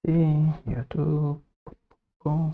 see YouTube. Go.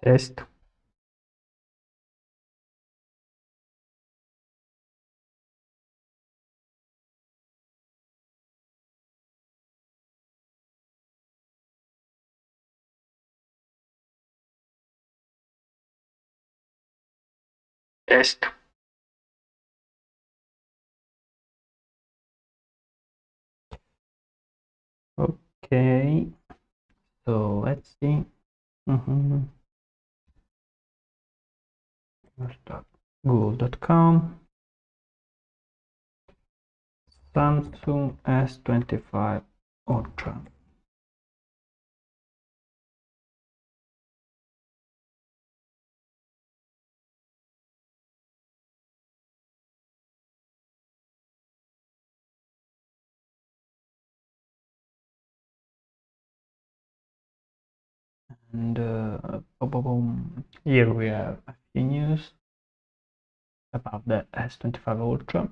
Test. Test. Okay, so let's see. Google.com. Samsung S25 Ultra. And here we have a few news about the S25 Ultra.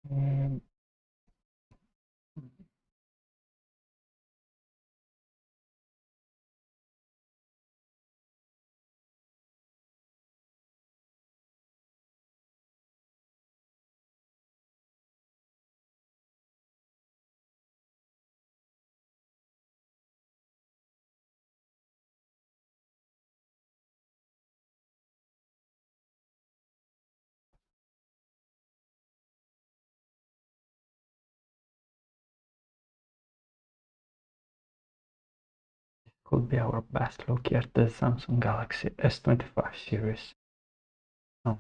Um, could be our best look at the Samsung Galaxy S25 series. Oh.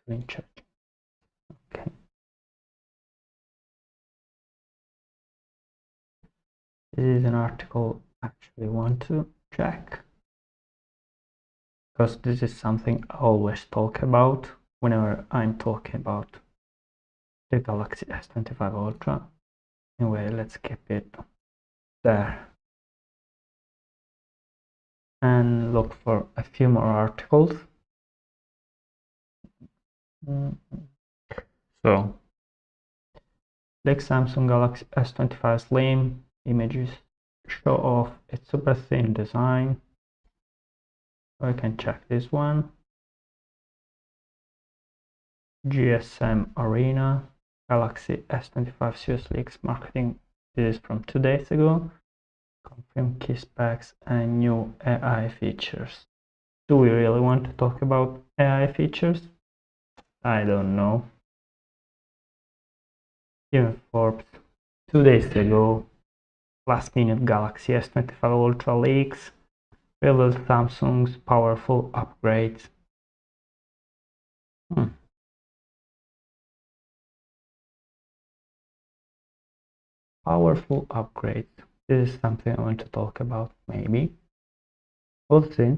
screen check. Okay. This is an article I actually want to check, because this is something I always talk about whenever I'm talking about the Galaxy S25 Ultra. Anyway, let's keep it there and look for a few more articles. So, like Samsung Galaxy S25 Slim images show off its super thin design. I can check this one. GSM Arena Galaxy S25 Series leaks marketing. This is from 2 days ago. Confirm key specs and new AI features. Do we really want to talk about AI features? I don't know. Even Forbes 2 days ago, last minute Galaxy S25 Ultra leaks revealed Samsung's powerful upgrades. Powerful upgrades. This is something I want to talk about, maybe. We'll see.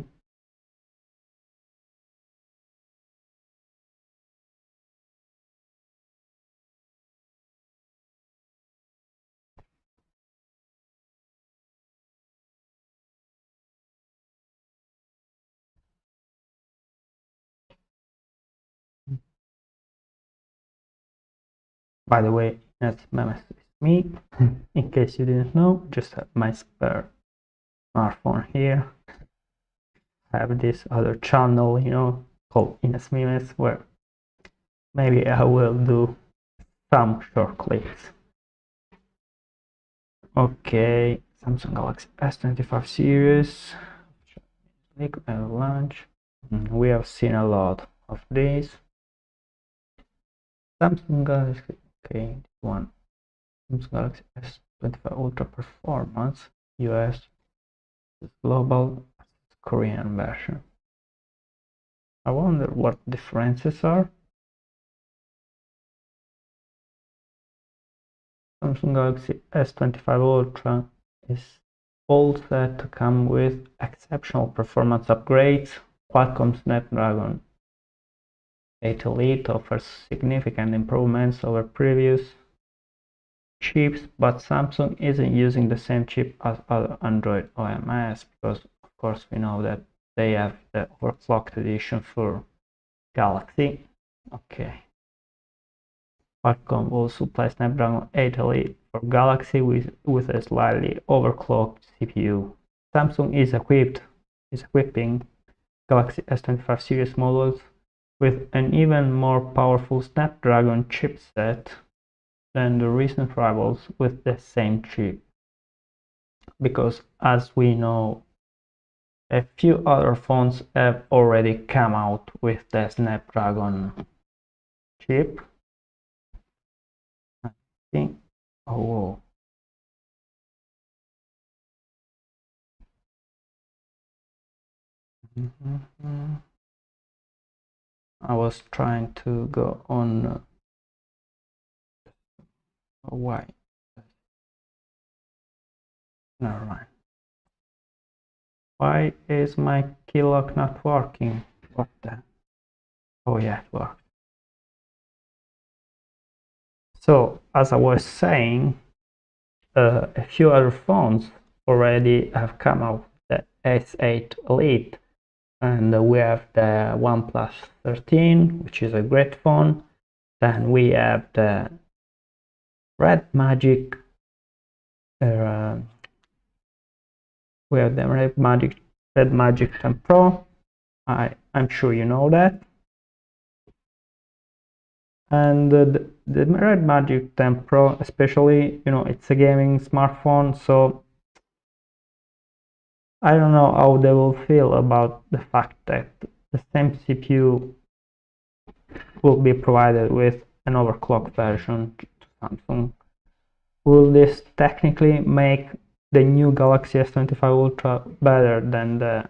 By the way, that's memes with me. In case you didn't know, just have my spare smartphone here. I have this other channel, called Ines Memes, where maybe I will do some short clips. Okay, Samsung Galaxy S25 series launch. We have seen a lot of these. Samsung Galaxy, okay, this one. Samsung Galaxy S25 Ultra Performance, US, global, Korean version. I wonder what differences are. Samsung Galaxy S25 Ultra is all set to come with exceptional performance upgrades. Qualcomm Snapdragon 8 Elite offers significant improvements over previous chips, but Samsung isn't using the same chip as other Android OEMs, because of course we know that they have the overclocked edition for Galaxy. Okay. Qualcomm will supply Snapdragon 8 Elite for Galaxy with a slightly overclocked CPU. Samsung is equipping Galaxy S25 series models with an even more powerful Snapdragon chipset than the recent rivals with the same chip. Because as we know, a few other phones have already come out with the Snapdragon chip. I think, oh, I was trying to go on why? Never mind. Why is my keylogg not working? What the? Oh yeah, it worked. So as I was saying, a few other phones already have come out with the S8 Elite, and we have the OnePlus 13, which is a great phone. Then we have the Red Magic. We have the Red Magic 10 Pro. I'm sure you know that. And the Red Magic 10 Pro, especially, it's a gaming smartphone, so I don't know how they will feel about the fact that the same CPU will be provided with an overclocked version to Samsung. Will this technically make the new Galaxy S25 Ultra better than the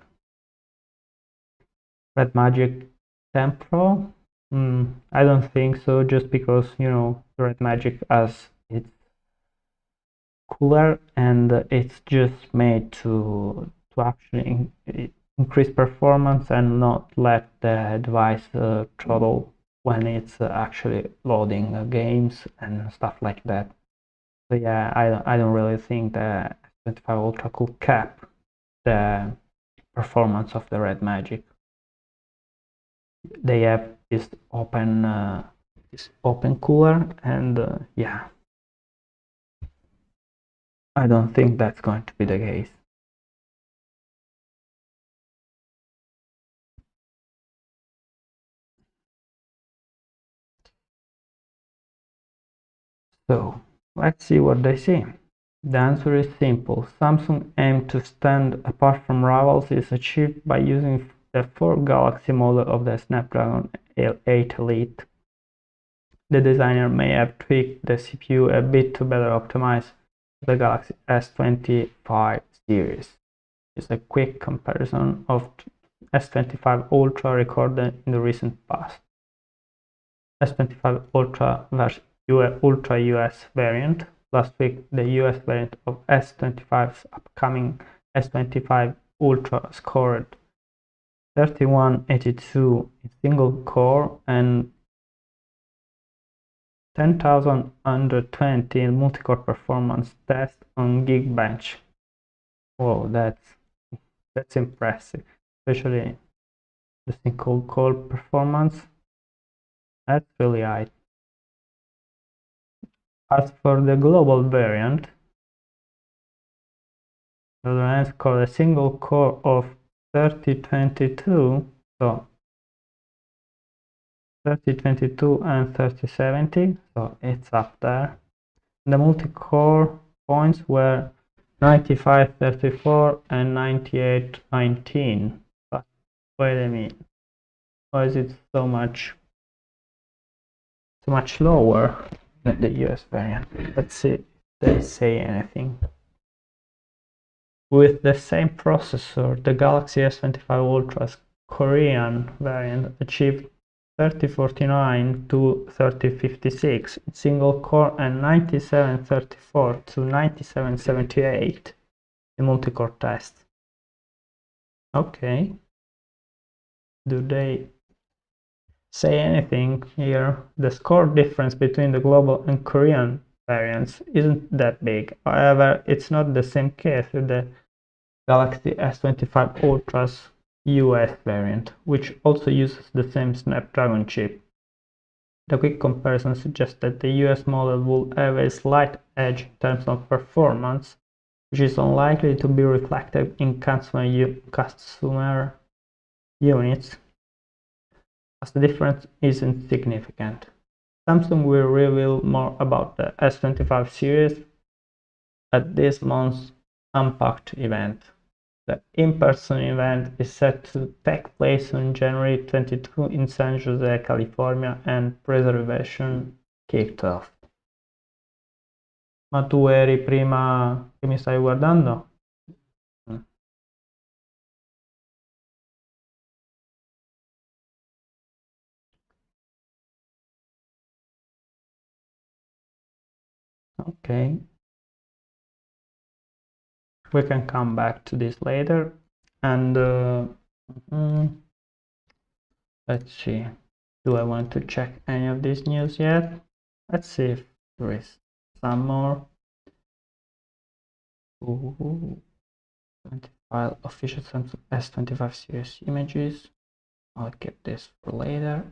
Red Magic 10 Pro? I don't think so, just because, the Red Magic has its cooler and it's just made to actually increase performance and not let the device throttle when it's actually loading games and stuff like that. So yeah, I don't really think the S25 Ultra could cap the performance of the Red Magic. They have this open cooler, and yeah, I don't think that's going to be the case. So let's see what they say. The answer is simple. Samsung aim to stand apart from rivals is achieved by using the 4 Galaxy model of the Snapdragon 8 Elite. The designer may have tweaked the CPU a bit to better optimize the Galaxy S25 series. Is a quick comparison of S25 Ultra recorded in the recent past. S25 Ultra versus Ultra US variant. Last week, the US variant of S25's upcoming S25 Ultra scored 3182 in single core and 10,120 in multi-core performance test on Geekbench. Whoa, that's impressive, especially the single core performance. That's really high. As for the global variant, the variant scored a single core of 3022, so 3022 and 3070, so it's up there. The multi-core points were 9534 and 9819. But wait a minute, why is it so much lower than the US variant? Let's see if they say anything. With the same processor, the Galaxy S25 Ultra's Korean variant achieved 3049 to 3056 in single core and 9734 to 9778 in multi-core test. Okay. Do they say anything here? The score difference between the global and Korean variants isn't that big. However, it's not the same case with the Galaxy S25 Ultra's US variant, which also uses the same Snapdragon chip. The quick comparison suggests that the US model will have a slight edge in terms of performance, which is unlikely to be reflected in customer units, as the difference isn't significant. Samsung will reveal more about the S25 series at this month's Unpacked event. The in-person event is set to take place on January 22 in San Jose, California, and pre-reservation kicked off. Ma tu eri prima che mi stai guardando? Okay. We can come back to this later. And let's see. Do I want to check any of this news yet? Let's see if there is some more. Ooh. File official Samsung S25 series images. I'll keep this for later.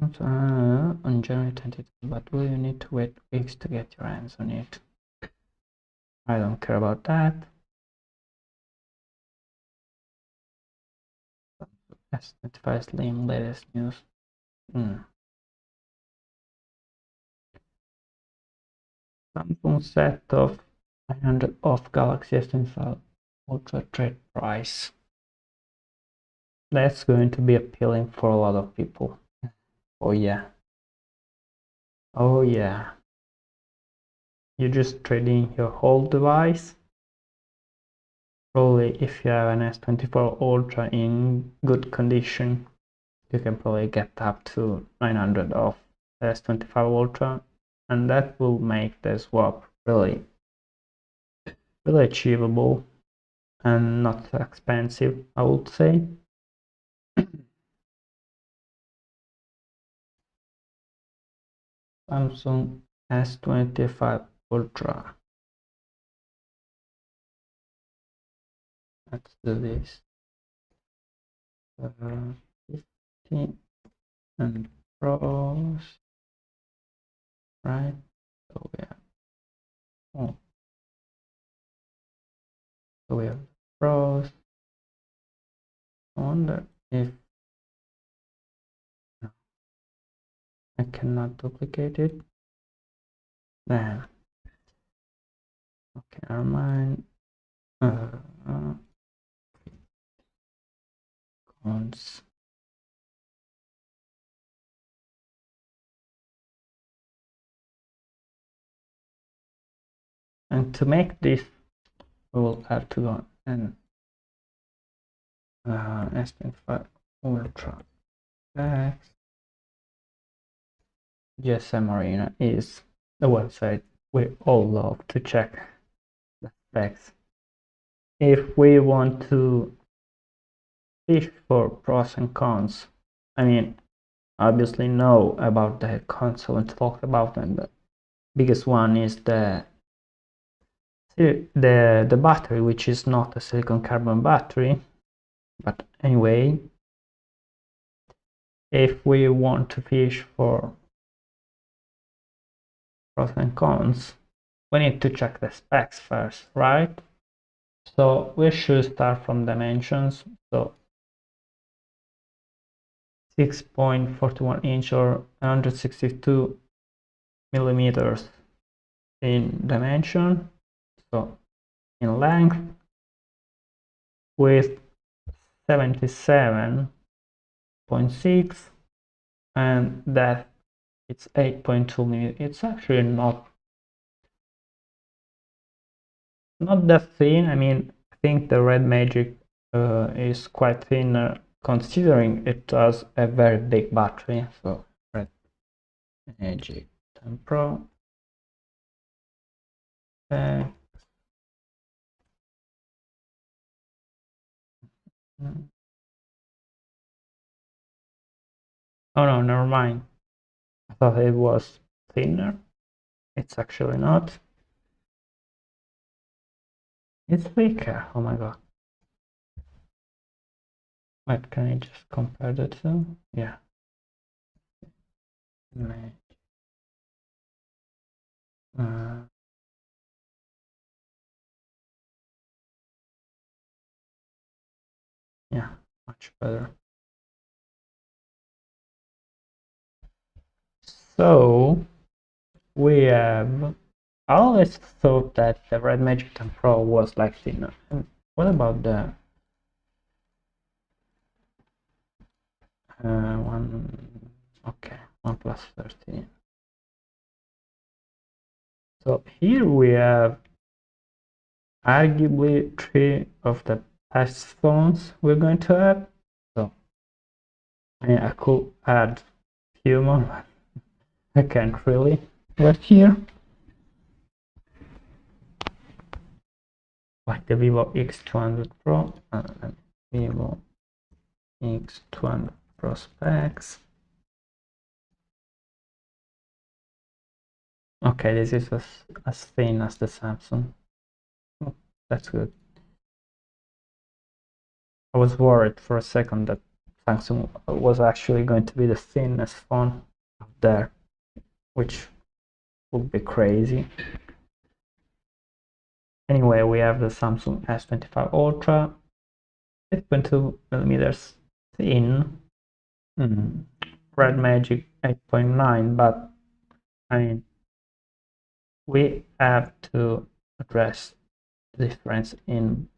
On January 22, but will you need to wait weeks to get your hands on it? I don't care about that. S25 Slim latest news. Samsung set of 900 off Galaxy S25 Ultra trade price. That's going to be appealing for a lot of people. Oh yeah. Oh yeah. You just trade in your whole device. Probably if you have an S24 Ultra in good condition, you can probably get up to 900 of S25 Ultra, and that will make the swap really achievable and not expensive, I would say. Samsung S25 Ultra. Let's do this. 50 and pros, right? So we have, oh, so we have pros. I wonder if no, I cannot duplicate it. Then okay, never mind. Cons. And to make this, we will have to go and S25 Ultra X. GSM Arena is the website we all love to check the specs. If we want to fish for pros and cons, I mean, obviously know about the console and talk about them. The biggest one is the battery, which is not a silicon carbon battery, but anyway, if we want to fish for pros and cons, we need to check the specs first, right? So we should start from dimensions. So 6.41 inch or 162 millimeters in dimension, so in length, width 77.6, and depth it's 8.2 millimeters. It's actually not that thin. I mean, I think the Red Magic is quite thinner considering it has a very big battery. So Red Magic 10 Pro. Okay. Oh no, never mind. I thought it was thinner. It's actually not. It's thicker. Oh my god. Wait, can I just compare the two? Yeah. Yeah, much better. So we have. I always thought that the Red Magic 10 Pro was like thinner. And what about the one? Okay, OnePlus 13. So here we have arguably three of the best phones we're going to have. So I could add a few more, but I can't really. Right here, like the Vivo X200 Pro and Vivo X200 Pro specs. Okay, this is as thin as the Samsung. Oh, that's good. I was worried for a second that Samsung was actually going to be the thinnest phone out there, which would be crazy. Anyway, we have the Samsung S25 Ultra, 8.2 millimeters thin. Red Magic 8.9, but I mean, we have to address the difference in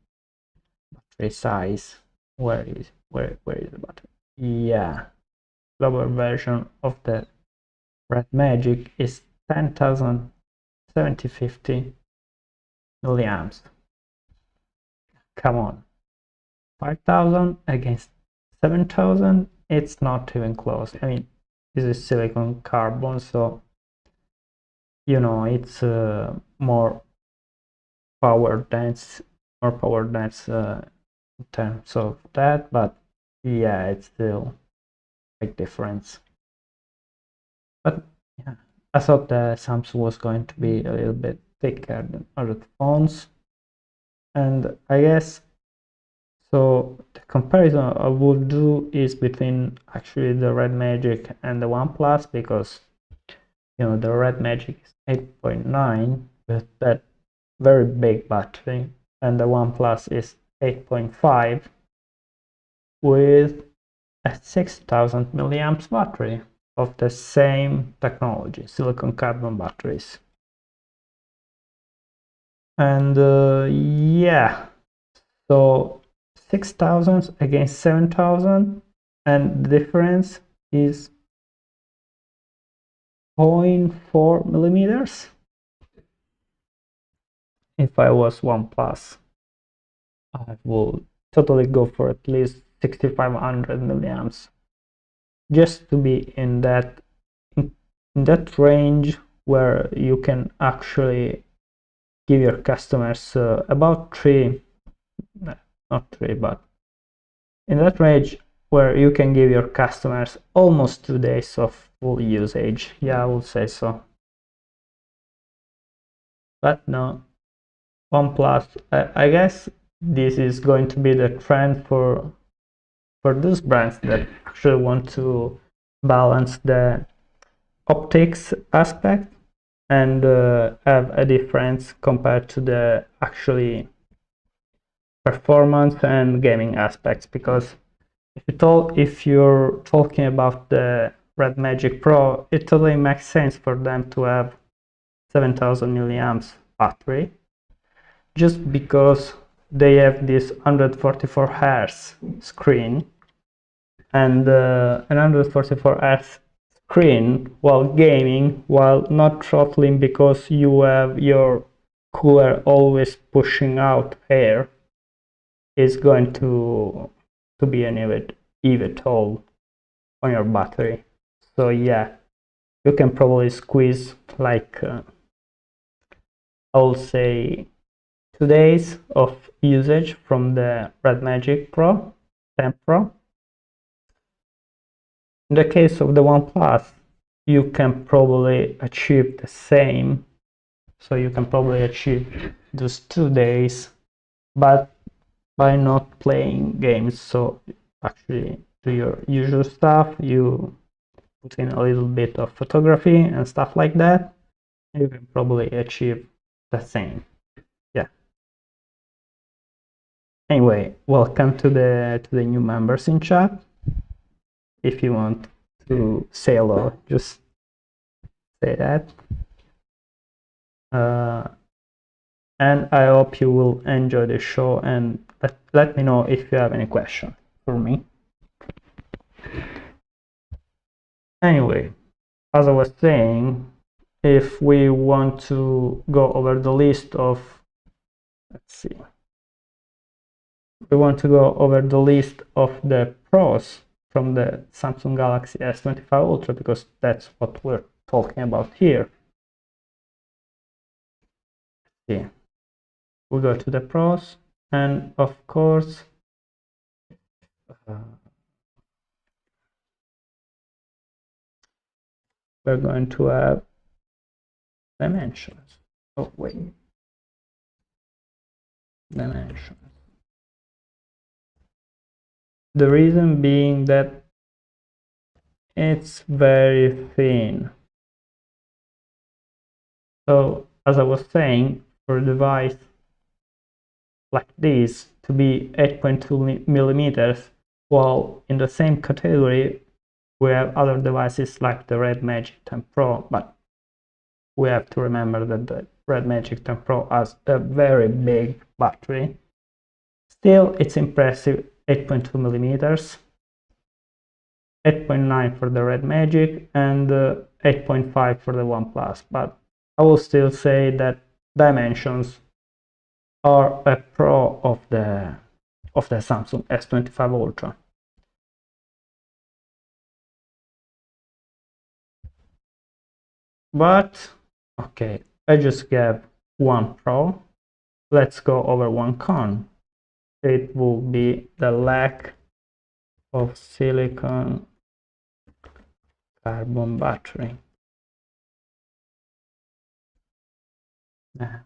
battery size. Where is the battery? Yeah, lower version of the Red Magic is 10,750 milliamps. Come on, 5,000 against 7,000 it's not even close. I mean, this is silicon carbon, so you know it's more power dense, in terms of that, but yeah, it's still a big difference. But yeah, I thought the Samsung was going to be a little bit thicker than other phones, and I guess so. The comparison I would do is between actually the Red Magic and the OnePlus, because you know the Red Magic is 8.9 with that very big battery, and the OnePlus is 8.5 with a 6000 milliamps battery of the same technology, silicon carbon batteries. And yeah, so 6000 against 7000, and the difference is 0.4 millimeters. If I was OnePlus, I would totally go for at least 6500 milliamps, just to be in that range where you can actually give your customers about not three, but in that range where you can give your customers almost 2 days of full usage. Yeah, I would say so. But no, OnePlus, I guess this is going to be the trend for those brands that actually want to balance the optics aspect and have a difference compared to the actually performance and gaming aspects. Because if you're talking about the Red Magic Pro, it totally makes sense for them to have 7000 milliamps battery, just because they have this 144 Hz screen, and an 144 Hz screen while gaming, while not throttling because you have your cooler always pushing out air, is going to be an even toll on your battery. So yeah, you can probably squeeze like I'll say 2 days of usage from the Red Magic Pro 10 Pro. In the case of the OnePlus, you can probably achieve the same. So you can probably achieve those 2 days, but by not playing games. So actually do your usual stuff, you put in a little bit of photography and stuff like that, you can probably achieve the same. Yeah. Anyway, welcome to the new members in chat. If you want to say hello, just say that. And I hope you will enjoy the show, and let me know if you have any question for me. Anyway, as I was saying, if we want to go over the list of, let's see, we want to go over the list of the pros from the Samsung Galaxy S25 Ultra, because that's what we're talking about here. Yeah, we go to the pros, and of course we're going to have dimensions. Oh wait, dimensions. The reason being that it's very thin. So as I was saying, for a device like this to be 8.2 millimeters, while in the same category we have other devices like the Red Magic 10 Pro, but we have to remember that the Red Magic 10 Pro has a very big battery. Still, it's impressive, 8.2 millimeters, 8.9 for the Red Magic, and 8.5 for the OnePlus. But I will still say that dimensions are a pro of the Samsung S25 Ultra. But okay, I just have one pro. Let's go over one con. It will be the lack of silicon carbon battery. I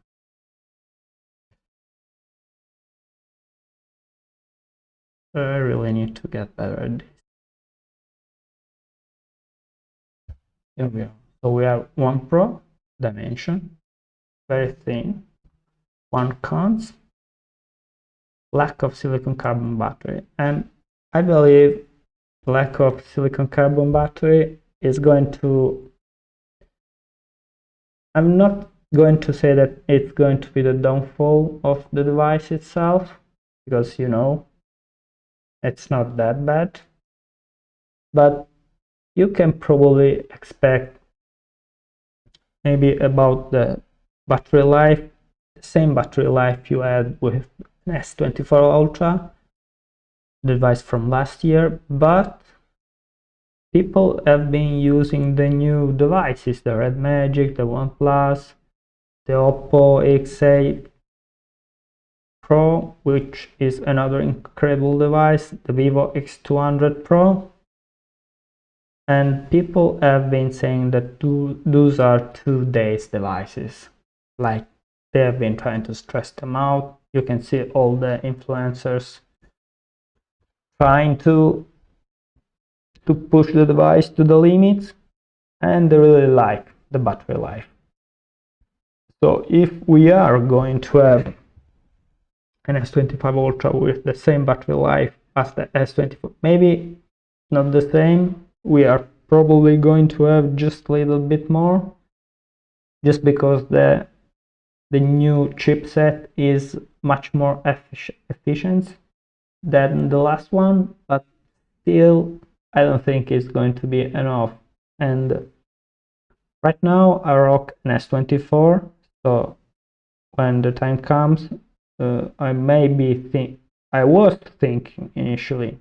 really need to get better at this. Here we are. So we have one pro dimension, very thin. One cons, lack of silicon carbon battery. And I believe lack of silicon carbon battery is going to, I'm not going to say that it's going to be the downfall of the device itself, because it's not that bad, but you can probably expect maybe about the battery life, the same battery life you had with an S25 Ultra, the device from last year, but people have been using the new devices, the Red Magic, the OnePlus, the Oppo X8 Pro, which is another incredible device, the Vivo X200 Pro, and people have been saying that those are 2 days devices. Like, they have been trying to stress them out. You can see all the influencers trying to push the device to the limits, and they really like the battery life. So if we are going to have an S25 Ultra with the same battery life as the S24, maybe not the same, we are probably going to have just a little bit more, just because the new chipset is much more efficient than the last one, but still I don't think it's going to be enough. And right now I rock an S24, so when the time comes, I was thinking initially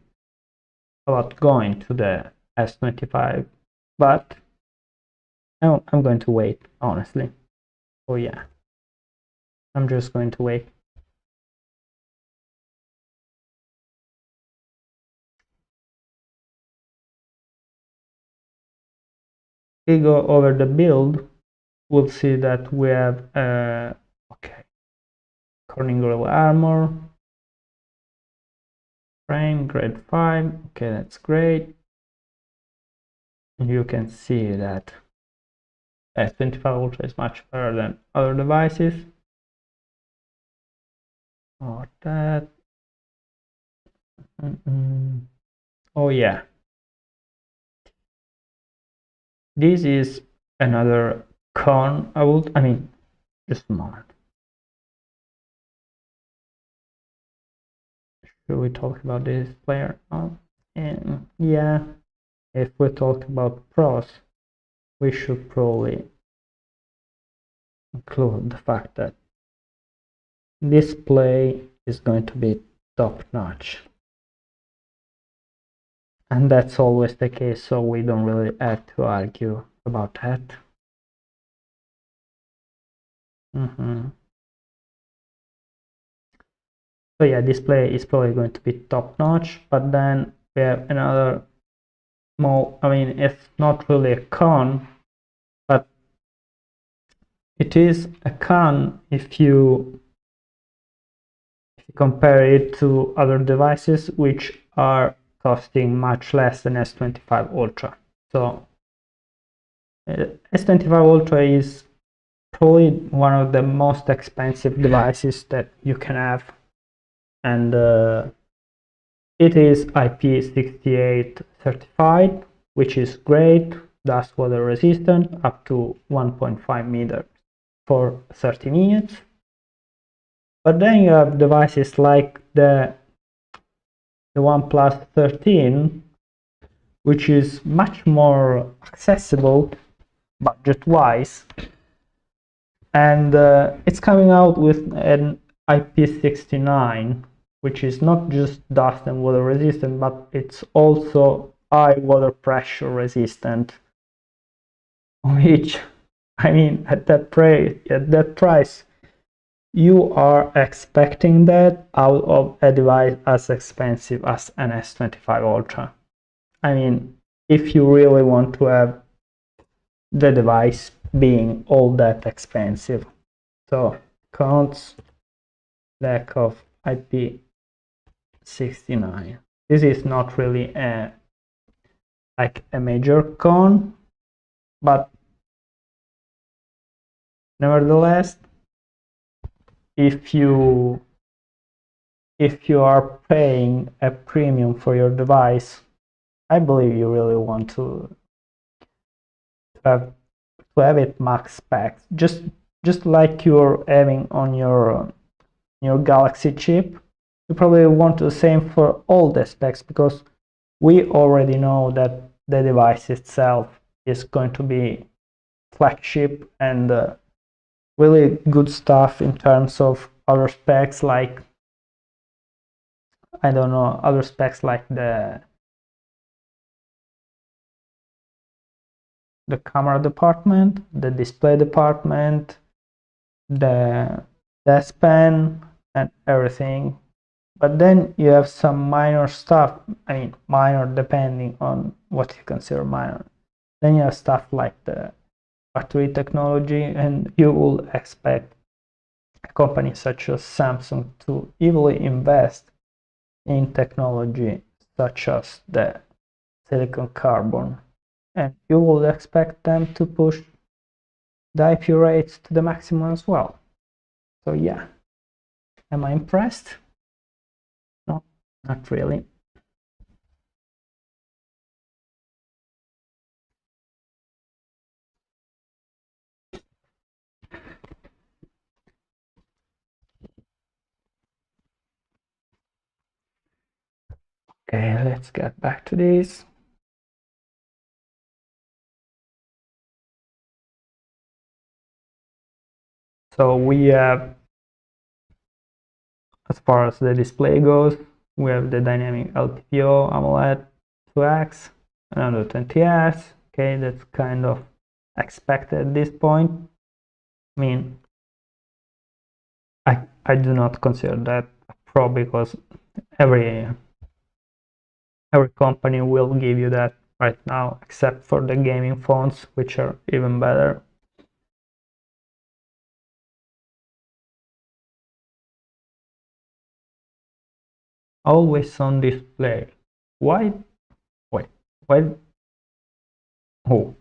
about going to the S25, but I'm going to wait, honestly. Oh yeah, I'm just going to wait. We go over the build, we'll see that we have okay, Corning Gorilla Armor, frame grade 5, okay, that's great. And you can see that S25 Ultra is much better than other devices. Or that. Oh yeah, this is another con. I mean, just a moment. Should we talk about this player? And yeah, if we talk about pros, we should probably include the fact that display is going to be top notch. And that's always the case, so we don't really have to argue about that. So yeah, display is probably going to be top notch, but then we have another small, I mean, it's not really a con, but it is a con if you compare it to other devices which are costing much less than S25 Ultra. So S25 Ultra is probably one of the most expensive devices that you can have, and it is IP68 certified, which is great, dust water resistant, up to 1.5 meters for 30 minutes. But then you have devices like the OnePlus 13, which is much more accessible budget-wise, and it's coming out with an IP69, which is not just dust and water resistant, but it's also high water pressure resistant, which I mean, at that price, you are expecting that out of a device as expensive as an S25 Ultra. I mean, if you really want to have the device being all that expensive. So cons, lack of IP69. This is not really a major con, but nevertheless, if you are paying a premium for your device, I believe you really want to have it max specs, just like you're having on your Galaxy chip. You probably want the same for all the specs, because we already know that the device itself is going to be flagship and really good stuff in terms of other specs, like I don't know, other specs like the camera department, the display department, the S Pen and everything. But then you have some minor stuff, I mean minor depending on what you consider minor. Then you have stuff like the battery technology, and you will expect a company such as Samsung to heavily invest in technology such as the silicon carbon, and you will expect them to push the IP rates to the maximum as well. So yeah, am I impressed? No, not really. Okay, let's get back to this. So we have, as far as the display goes, we have the dynamic LTPO AMOLED 2X, another 20Hz. Okay, that's kind of expected at this point. I mean, I do not consider that a pro, because every company will give you that right now, except for the gaming phones, which are even better. Always on display. Why? Wait, why? Oh,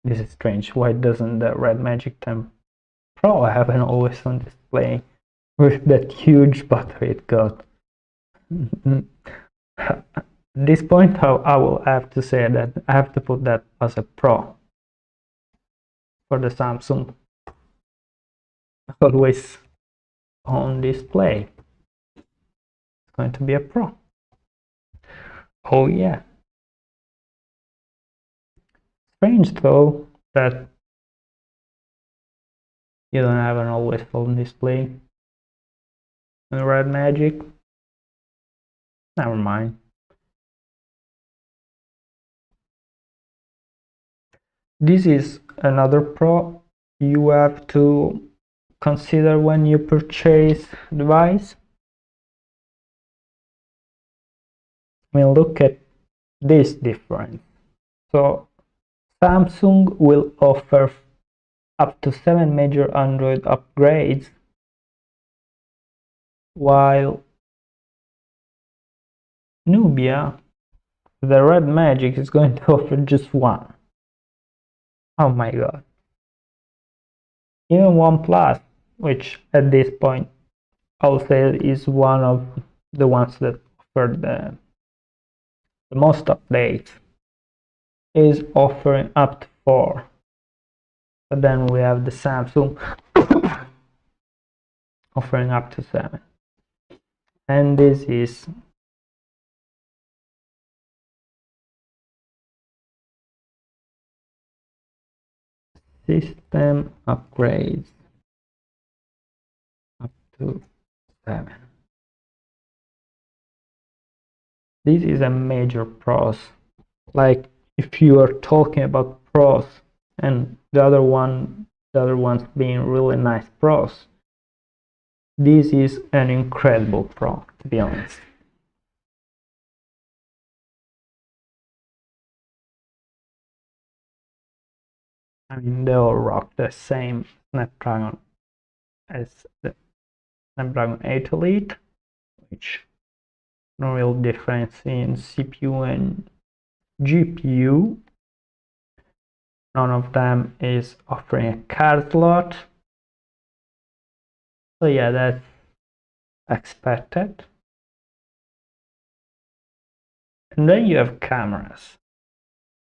this is strange. Why doesn't the Red Magic 10 Pro have an always on display with that huge battery it got? At this point, I will have to say that I have to put that as a pro for the Samsung always on display. It's going to be a pro. Oh yeah. Strange though that you don't have an always on display in Red Magic. Never mind. This is another pro you have to consider when you purchase device. I mean, look at this difference. So Samsung will offer up to 7 major Android upgrades, while Nubia, the Red Magic, is going to offer just one. Oh my god. Even OnePlus, which at this point I would say is one of the ones that offer the most updates, is offering up to 4. But then we have the Samsung offering up to 7. And this is system upgrades up to 7. This is a major pros. Like if you are talking about pros and the other one the other ones being really nice pros. This is an incredible pro, to be honest. I mean, they all rock the same Snapdragon as the Snapdragon 8 Elite, which no real difference in CPU and GPU. None of them is offering a card slot. So yeah, that's expected. And then you have cameras.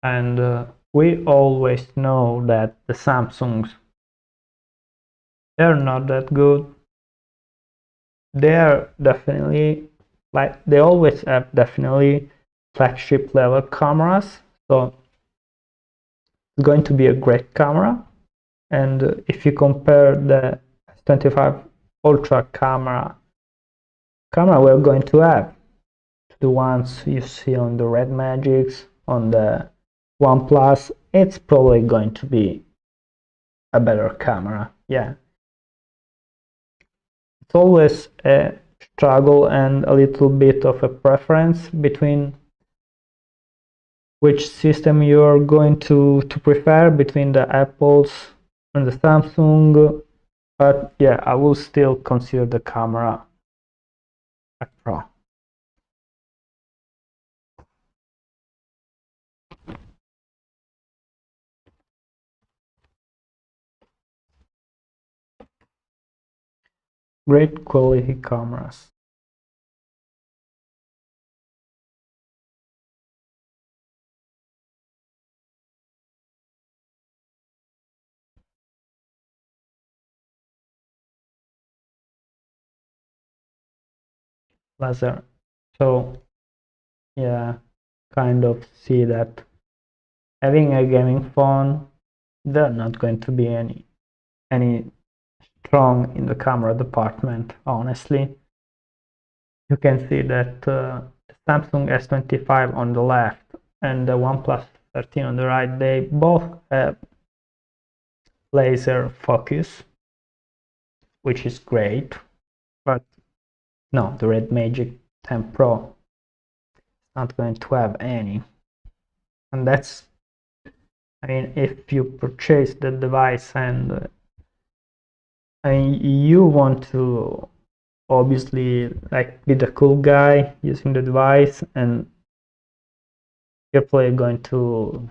And we always know that the Samsungs, they're not that good. They're definitely, like, they always have definitely flagship level cameras, so it's going to be a great camera. And if you compare the S25 Ultra camera we're going to have to the ones you see on the Red Magics, on the OnePlus, it's probably going to be a better camera. Yeah, it's always a struggle and a little bit of a preference between which system you're going to prefer between the Apples and the Samsung. But yeah, I will still consider the camera a pro. Great quality cameras. Laser. So yeah, kind of see that having a gaming phone, they're not going to be any strong in the camera department, honestly. You can see that the Samsung S25 on the left and the OnePlus 13 on the right, they both have laser focus, which is great, but no, the Red Magic 10 Pro is not going to have any. And that's, I mean, if you purchase the device and I mean, you want to obviously like be the cool guy using the device, and you're probably going to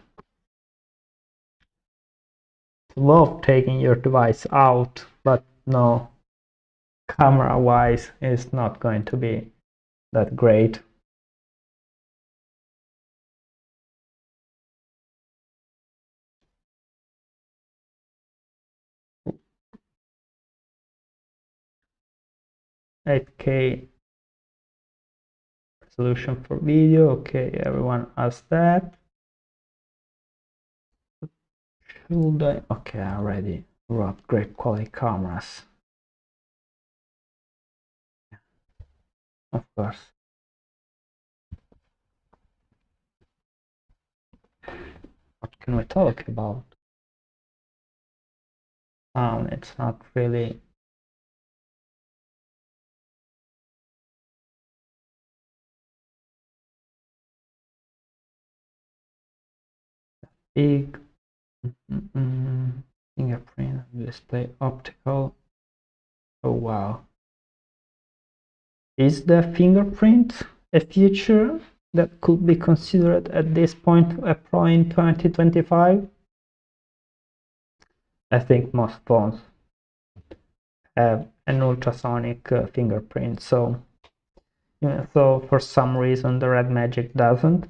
love taking your device out, but no, camera wise it's not going to be that great. .8K resolution for video. Okay, everyone has that. Should I? Okay, I already wrote great quality cameras. Of course. What can we talk about? It's not really big. Fingerprint display optical. Oh wow. Is the fingerprint a feature that could be considered at this point a pro in 2025? I think most phones have an ultrasonic fingerprint, so so for some reason the Red Magic doesn't.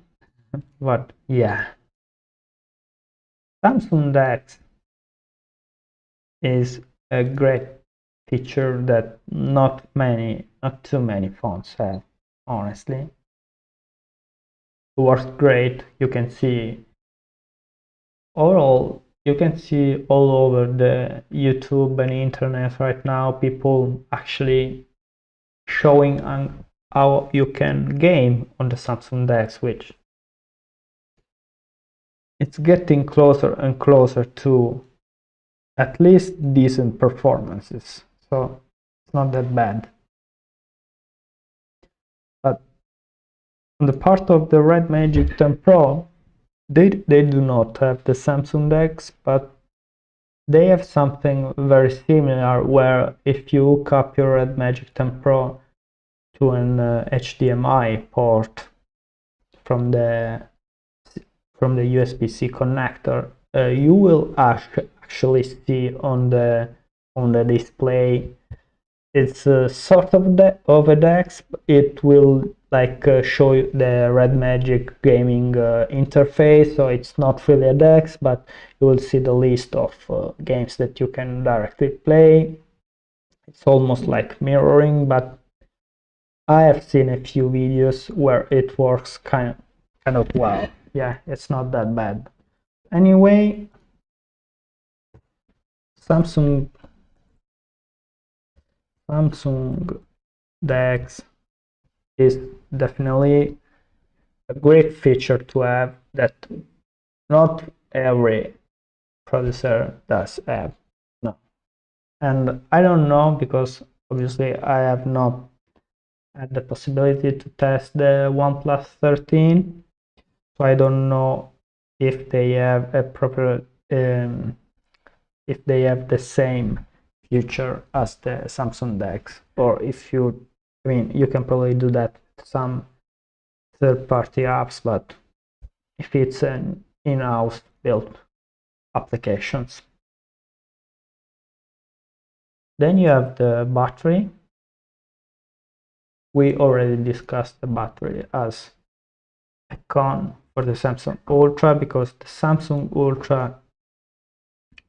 But yeah, Samsung DeX is a great feature that not too many phones have, honestly. It works great. You can see overall, you can see all over the YouTube and internet right now people actually showing on how you can game on the Samsung DeX, which it's getting closer and closer to at least decent performances, so it's not that bad. But on the part of the Red Magic 10 Pro, they do not have the Samsung DeX, but they have something very similar, where if you hook up your Red Magic 10 Pro to an HDMI port from the USB-C connector, you will actually see on the display, it's sort of a DeX. It will like show you the Red Magic gaming interface, so it's not really a DeX, but you will see the list of games that you can directly play. It's almost like mirroring, but I have seen a few videos where it works kind of well. Yeah, it's not that bad. Anyway, Samsung DeX is definitely a great feature to have that not every producer does have. No, and I don't know, because obviously I have not had the possibility to test the OnePlus 13, so I don't know if they have a proper if they have the same feature as the Samsung DeX, or if you, I mean, you can probably do that with some third-party apps, but if it's an in-house built applications. Then you have the battery. We already discussed the battery as a con for the Samsung Ultra, because the Samsung Ultra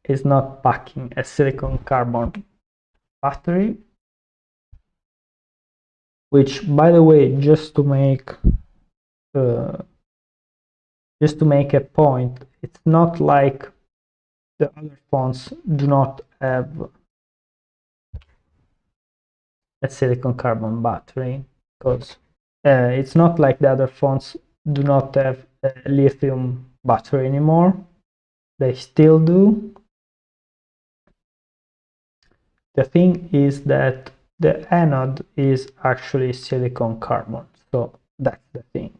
is not packing a silicon carbon battery, which, by the way, just to make a point, it's not like the other phones do not have a silicon carbon battery, because it's not like the other phones do not have a lithium battery anymore. They still do. The thing is that the anode is actually silicon carbon, so that's the thing.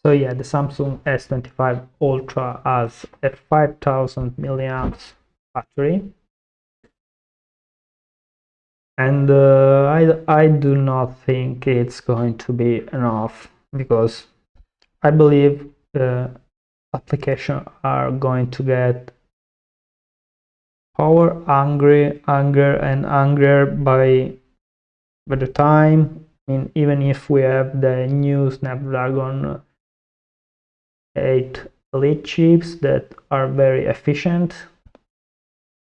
So yeah, the Samsung S25 Ultra has a 5000 milliamps battery, and I do not think it's going to be enough, because I believe applications are going to get power hungry, and hungrier by the time. I mean, even if we have the new Snapdragon 8 Elite chips that are very efficient,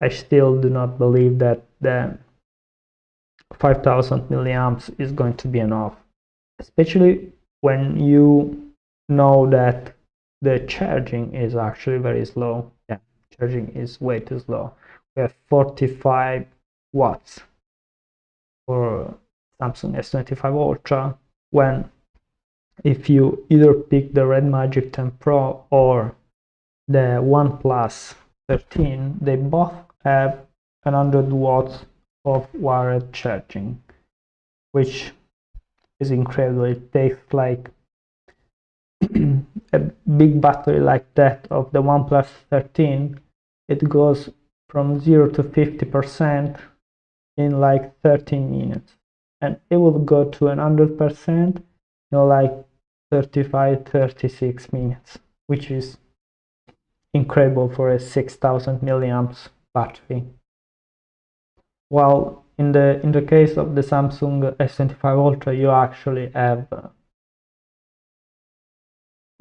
I still do not believe that the 5000 milliamps is going to be enough, especially when you know that the charging is actually very slow. Yeah, charging is way too slow. We have 45 watts for Samsung S25 Ultra, when if you either pick the Red Magic 10 Pro or the OnePlus 13, they both have 100 watts of wired charging, which is incredible. It takes like a big battery like that of the OnePlus 13. It goes from 0 to 50% in like 13 minutes, and it will go to 100% in like 35-36 minutes, which is incredible for a 6000 milliamps battery. While in the case of the Samsung S25 Ultra, you actually have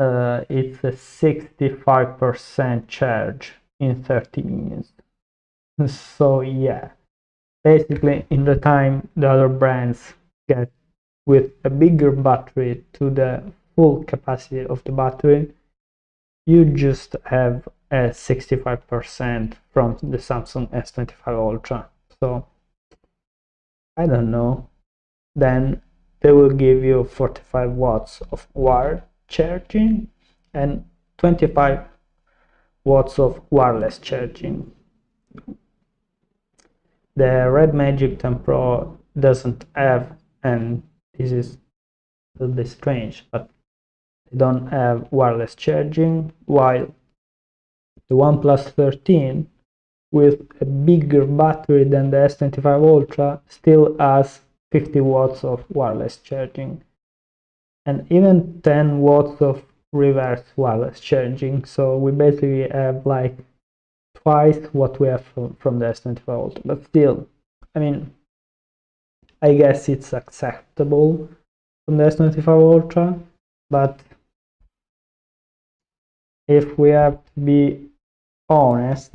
it's a 65% charge in 30 minutes. So yeah, basically in the time the other brands get with a bigger battery to the full capacity of the battery, you just have a 65% from the Samsung S25 Ultra. So I don't know. Then they will give you 45 watts of wired charging and 25 watts of wireless charging. The Red Magic 10 Pro doesn't have, and this is a little bit strange, but they don't have wireless charging, while the OnePlus 13 with a bigger battery than the S25 Ultra still has 50 watts of wireless charging and even 10 watts of reverse wireless charging. So we basically have like twice what we have from the S25 Ultra, but still, I mean, I guess it's acceptable from the S25 Ultra, but if we have to be honest,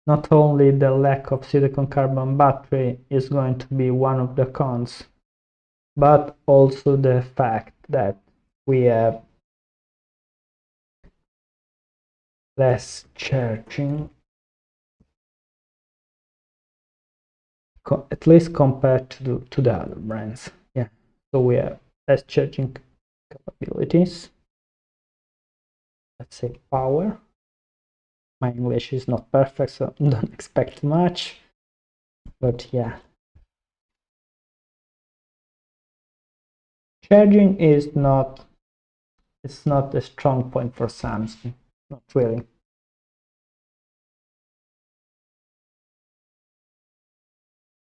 not only the lack of silicon carbon battery is going to be one of the cons, but also the fact that we have less charging, at least compared to the other brands. Yeah, so we have less charging capabilities. Let's say power. My English is not perfect, so don't expect much, but yeah. Charging is not, it's not a strong point for Samsung, not really.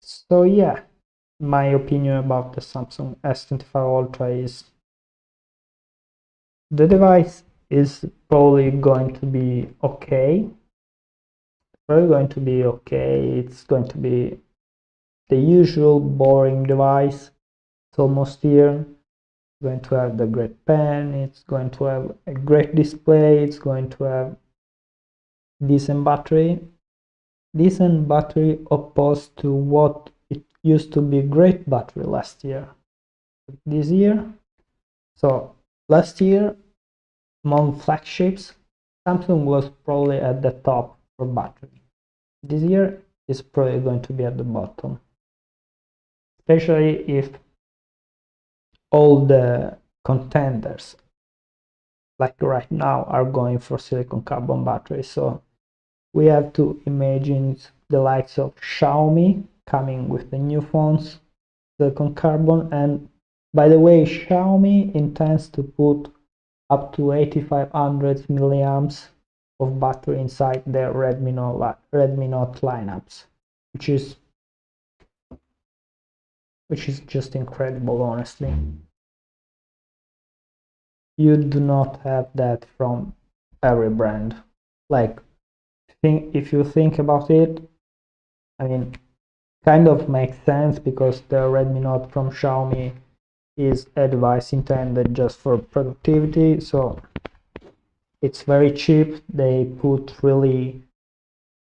So yeah, my opinion about the Samsung S25 Ultra is the device is probably going to be okay. It's going to be the usual boring device. It's almost here. It's going to have the great pen, it's going to have a great display, it's going to have decent battery opposed to what it used to be great battery last year. This year, so last year among flagships, Samsung was probably at the top for battery. This year is probably going to be at the bottom, especially if all the contenders like right now are going for silicon carbon batteries. So we have to imagine the likes of Xiaomi coming with the new phones, silicon carbon, and by the way, Xiaomi intends to put up to 8500 milliamps of battery inside their Redmi Note lineups, which is just incredible, honestly. You do not have that from every brand. Like, if you think about it, I mean, kind of makes sense because the Redmi Note from Xiaomi is a device intended just for productivity, so it's very cheap. They put really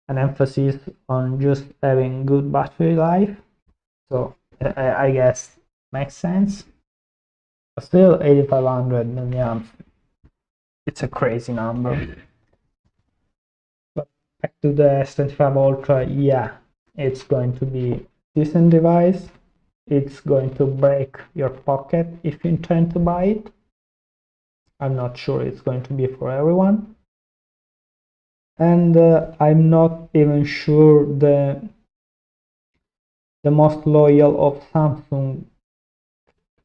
an emphasis on just having good battery life, so I guess makes sense. But still, 8500 milliamps, it's a crazy number. But back to the S25 Ultra, yeah, it's going to be a decent device. It's going to break your pocket if you intend to buy it. I'm not sure it's going to be for everyone. And I'm not even sure the most loyal of Samsung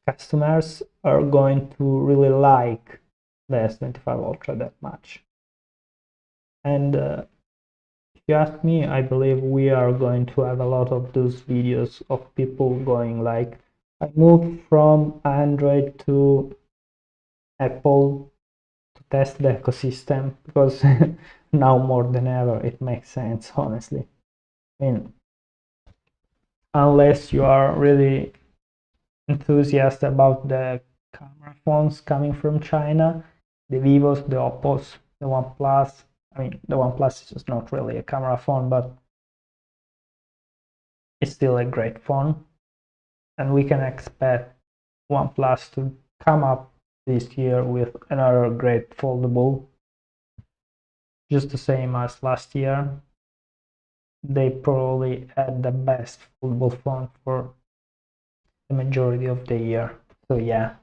customers are going to really like the S25 Ultra that much. And if you ask me, I believe we are going to have a lot of those videos of people going like, I moved from Android to Apple to test the ecosystem, because now more than ever it makes sense, honestly. I mean, unless you are really enthusiastic about the camera phones coming from China, the Vivos, the Oppos, the OnePlus. I mean, the OnePlus is not really a camera phone, but it's still a great phone, and we can expect OnePlus to come up this year with another great foldable, just the same as last year. they probably had the best foldable phone for the majority of the year. So yeah.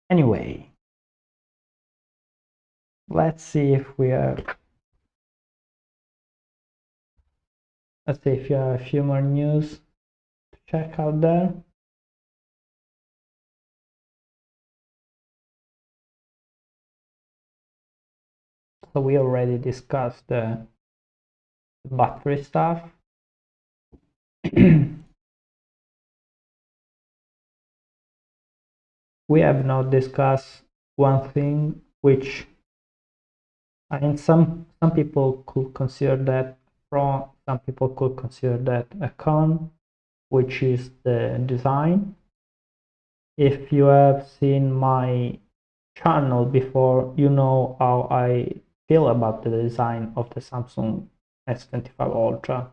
Anyway, let's see if we have, let's see if you have a few more news to check out there. So we already discussed the battery stuff. We have not discussed one thing which, I mean, some people could consider that pro, some people could consider that a con, which is the design. If you have seen my channel before, you know how I feel about the design of the Samsung S25 Ultra,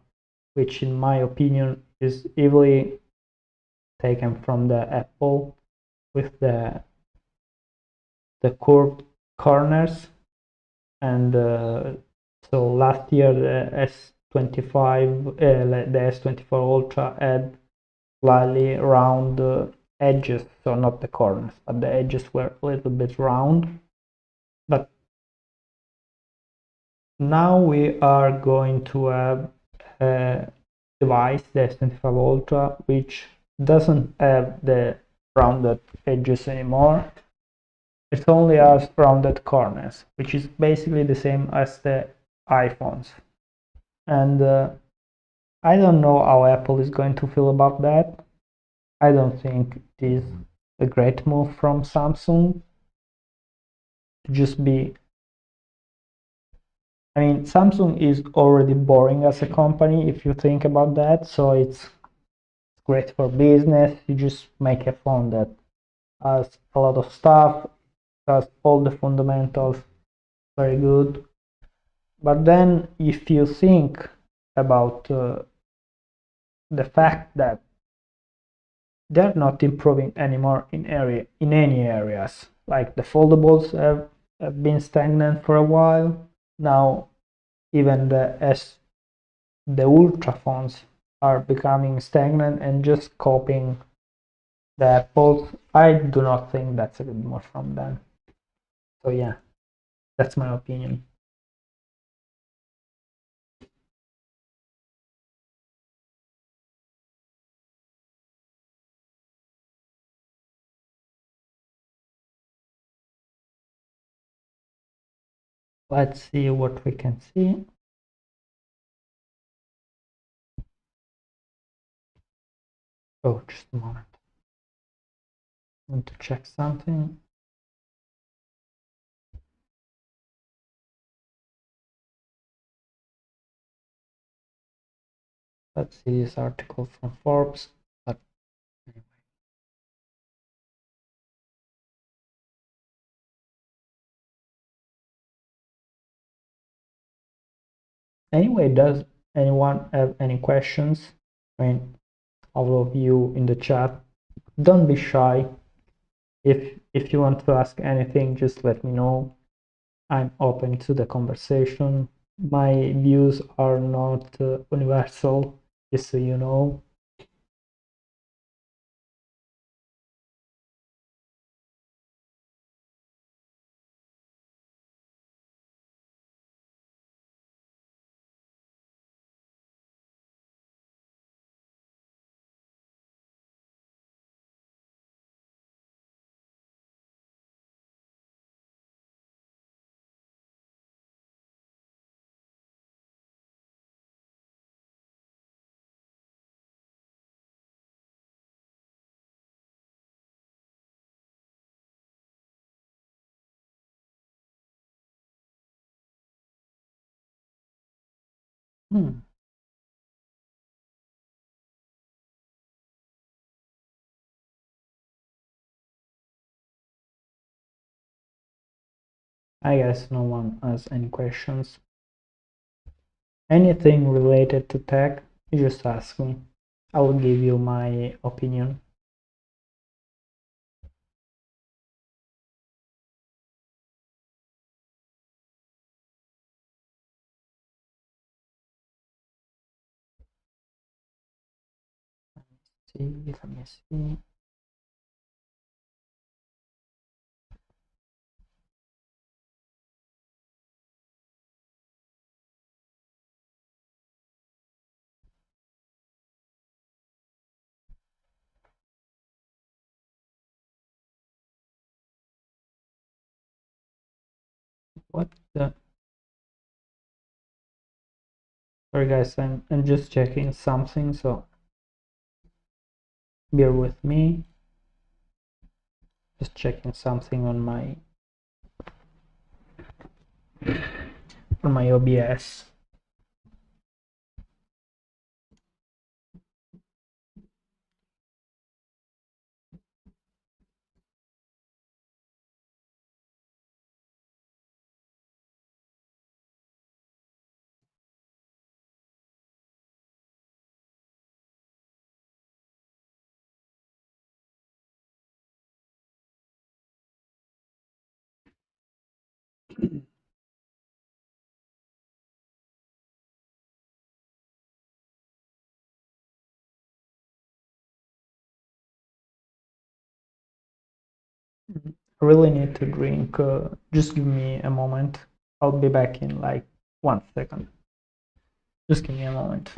which in my opinion is easily taken from the Apple, with the curved corners. And so last year the S24 Ultra had slightly round edges, so not the corners, but the edges were a little bit round. But now we are going to have a device, the S25 Ultra, which doesn't have the rounded edges anymore. It only has rounded corners, which is basically the same as the iPhones. And I don't know how Apple is going to feel about that. I don't think it is a great move from Samsung to just be, I mean, Samsung is already boring as a company if you think about that, so it's great for business. You just make a phone that has a lot of stuff, has all the fundamentals very good. But then if you think about the fact that they're not improving anymore in any areas, like the foldables have been stagnant for a while now. Even the Ultra phones are becoming stagnant and just copying the Apples. I do not think that's a good move from them. So yeah, that's my opinion. Let's see what we can see. Oh, just a moment. I want to check something. Let's see this article from Forbes. But anyway, does anyone have any questions? I mean, all of you in the chat, don't be shy. If you want to ask anything, just let me know. I'm open to the conversation. My views are not universal, just so you know. Hmm. I guess no one has any questions. Anything related to tech, you just ask me. I will give you my opinion. see. What the? Sorry guys, I'm just checking something, so bear with me. Just checking something on my OBS. I really need to drink. Just give me a moment. I'll be back in like 1 second. Just give me a moment.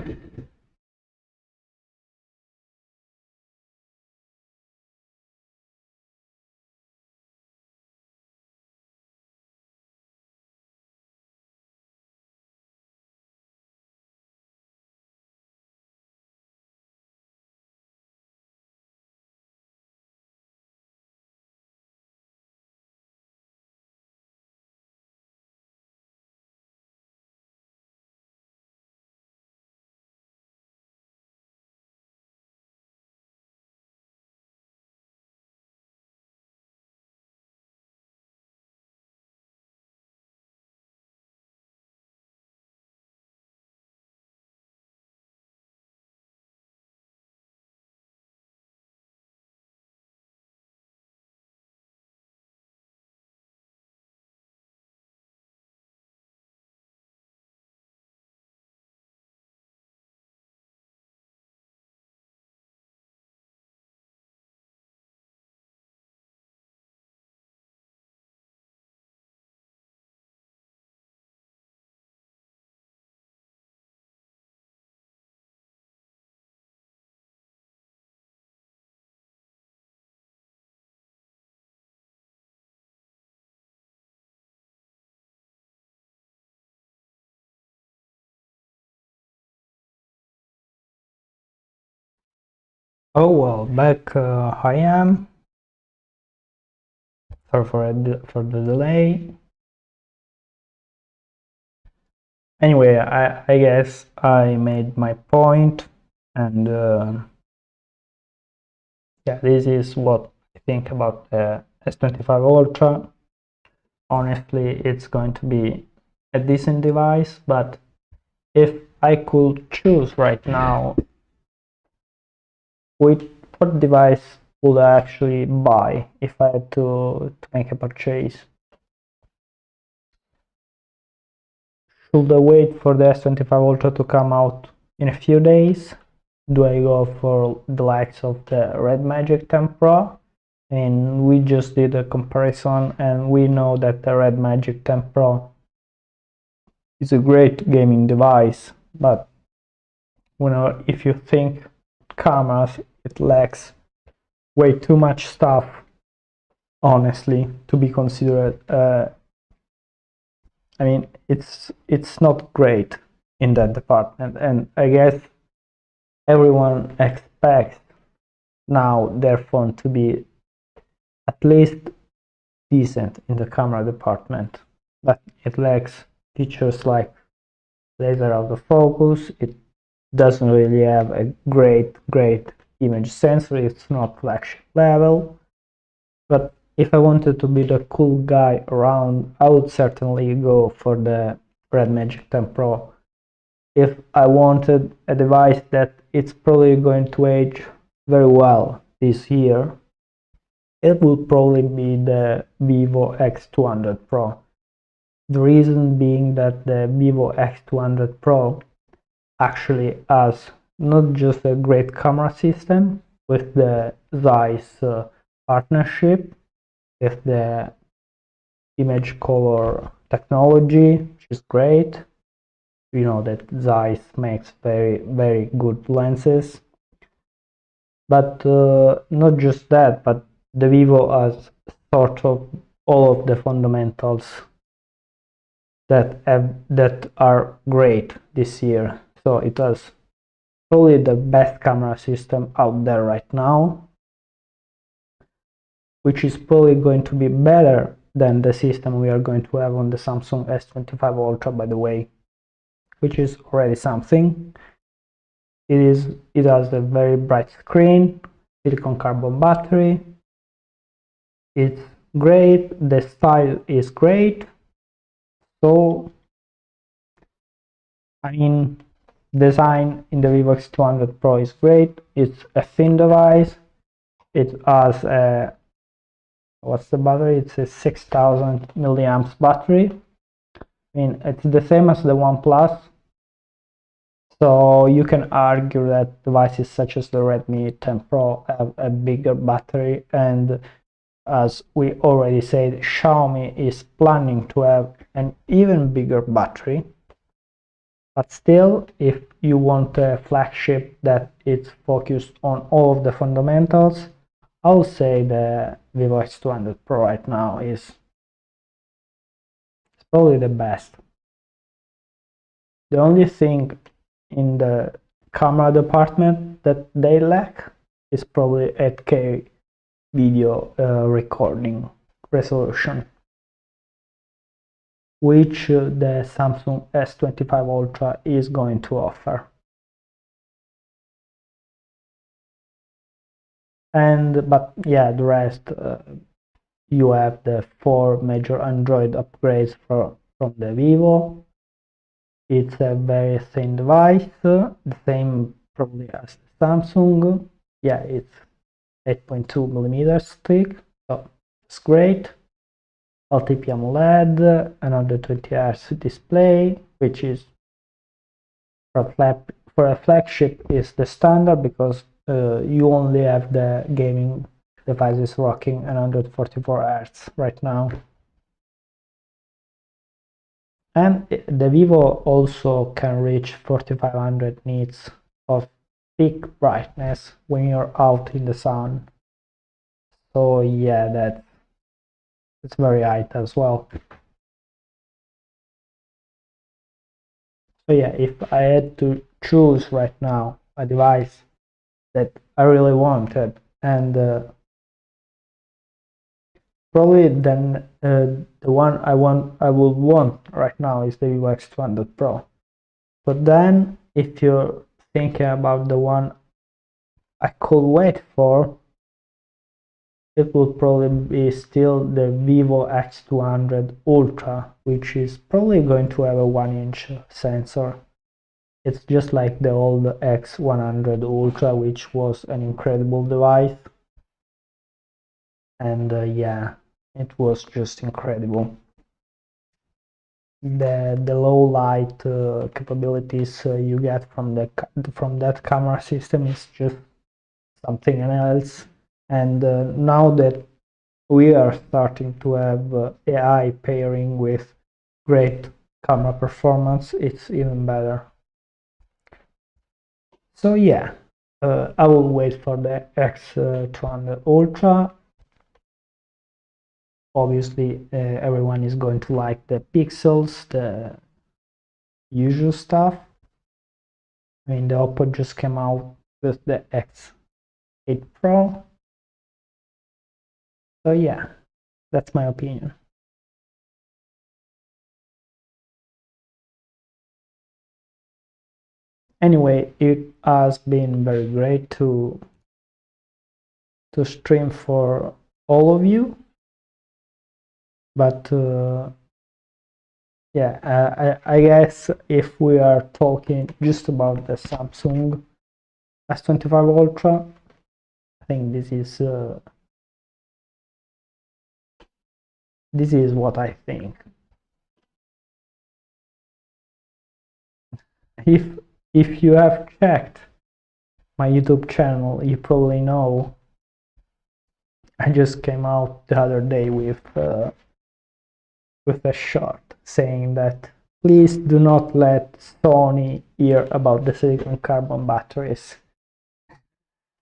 Oh well, back I am. Sorry for the delay. Anyway, I guess I made my point, and yeah, this is what I think about the S25 Ultra. Honestly, it's going to be a decent device, but if I could choose right now what device would I actually buy if I had to make a purchase? Should I wait for the S25 Ultra to come out in a few days? Do I go for the likes of the Red Magic 10 Pro? And we just did a comparison, and we know that the Red Magic 10 Pro is a great gaming device, but you know, if you think cameras, it lacks way too much stuff, honestly, to be considered. I mean, it's not great in that department, and I guess everyone expects now their phone to be at least decent in the camera department, but it lacks features like laser autofocus. It doesn't really have a great image sensor. It's not flagship level, but if I wanted to be the cool guy around, I would certainly go for the Red Magic 10 Pro. If I wanted a device that it's probably going to age very well this year, it would probably be the Vivo X200 Pro. The reason being that the Vivo X200 Pro actually has not just a great camera system, with the Zeiss partnership, with the image color technology, which is great. You know that Zeiss makes very good lenses, but not just that, but the Vivo has sort of all of the fundamentals that are great this year. So it has probably the best camera system out there right now, which is probably going to be better than the system we are going to have on the Samsung S25 Ultra, by the way, which is already something. It has a very bright screen, silicon carbon battery. It's great, the style is great. So I mean, design in the Vivo X200 Pro is great. It's a thin device. It has a, what's the battery? It's a 6000 milliamps battery. I mean, it's the same as the OnePlus. So you can argue that devices such as the Redmi 10 Pro have a bigger battery, and as we already said, Xiaomi is planning to have an even bigger battery. But still, if you want a flagship that is focused on all of the fundamentals, I would say the Vivo X200 Pro right now is probably the best. The only thing in the camera department that they lack is probably 8K video recording resolution, which the Samsung S25 Ultra is going to offer. But yeah, the rest, you have the 4 major Android upgrades from the Vivo. It's a very thin device, the same probably as the Samsung. Yeah, it's 8.2 millimeters thick, so it's great. LTP AMOLED, another 20 Hz display, which is for a flagship is the standard, because you only have the gaming devices rocking 144 Hz right now. And the Vivo also can reach 4500 nits of peak brightness when you're out in the sun. So yeah, that's very high as well. So yeah, if I had to choose right now a device that I really wanted, and probably then the one I would want right now is the Vivo X200 Pro. But then if you're thinking about the one I could wait for, it would probably be still the Vivo X200 Ultra, which is probably going to have a 1-inch sensor. It's just like the old X100 Ultra, which was an incredible device. And yeah, it was just incredible. The low light capabilities you get from that camera system is just something else. And now that we are starting to have AI pairing with great camera performance, it's even better. So yeah, I will wait for the X200 Ultra. Obviously, everyone is going to like the pixels, the usual stuff. I mean, the Oppo just came out with the X8 Pro. So yeah, that's my opinion. Anyway, it has been very great to stream for all of you, but yeah, I guess if we are talking just about the Samsung S25 Ultra, I think this is what I think. If you have checked my YouTube channel, you probably know I just came out the other day with a short saying that please do not let Sony hear about the silicon carbon batteries.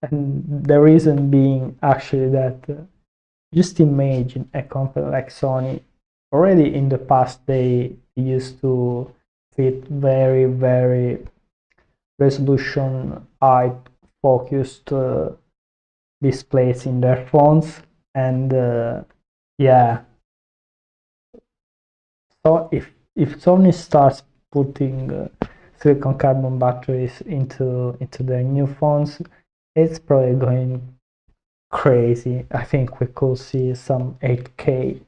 And the reason being actually that just imagine a company like Sony. Already in the past they used to fit very resolution high focused displays in their phones, and yeah, so if Sony starts putting silicon carbon batteries into their new phones, it's probably going crazy. I think we could see some 8K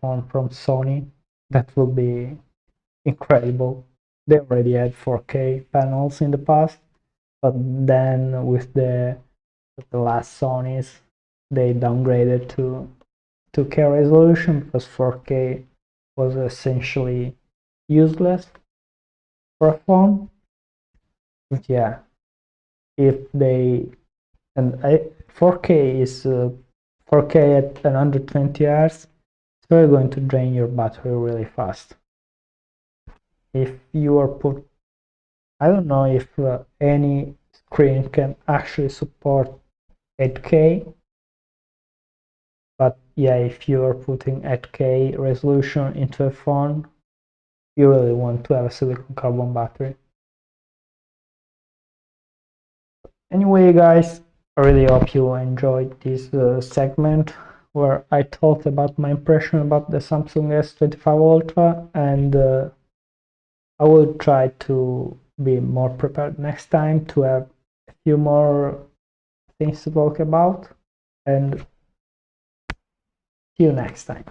phone from Sony. That will be incredible. They already had 4K panels in the past, but then with the last Sonys, they downgraded to 2K resolution because 4K was essentially useless for a phone. But yeah, if they 4K is 4K at 120 Hz, it's really going to drain your battery really fast. If you are put, I don't know if any screen can actually support 8K, but yeah, if you are putting 8K resolution into a phone, you really want to have a silicon carbon battery. Anyway, guys, I really hope you enjoyed this segment where I talked about my impression about the Samsung S25 Ultra, and I will try to be more prepared next time to have a few more things to talk about, and see you next time.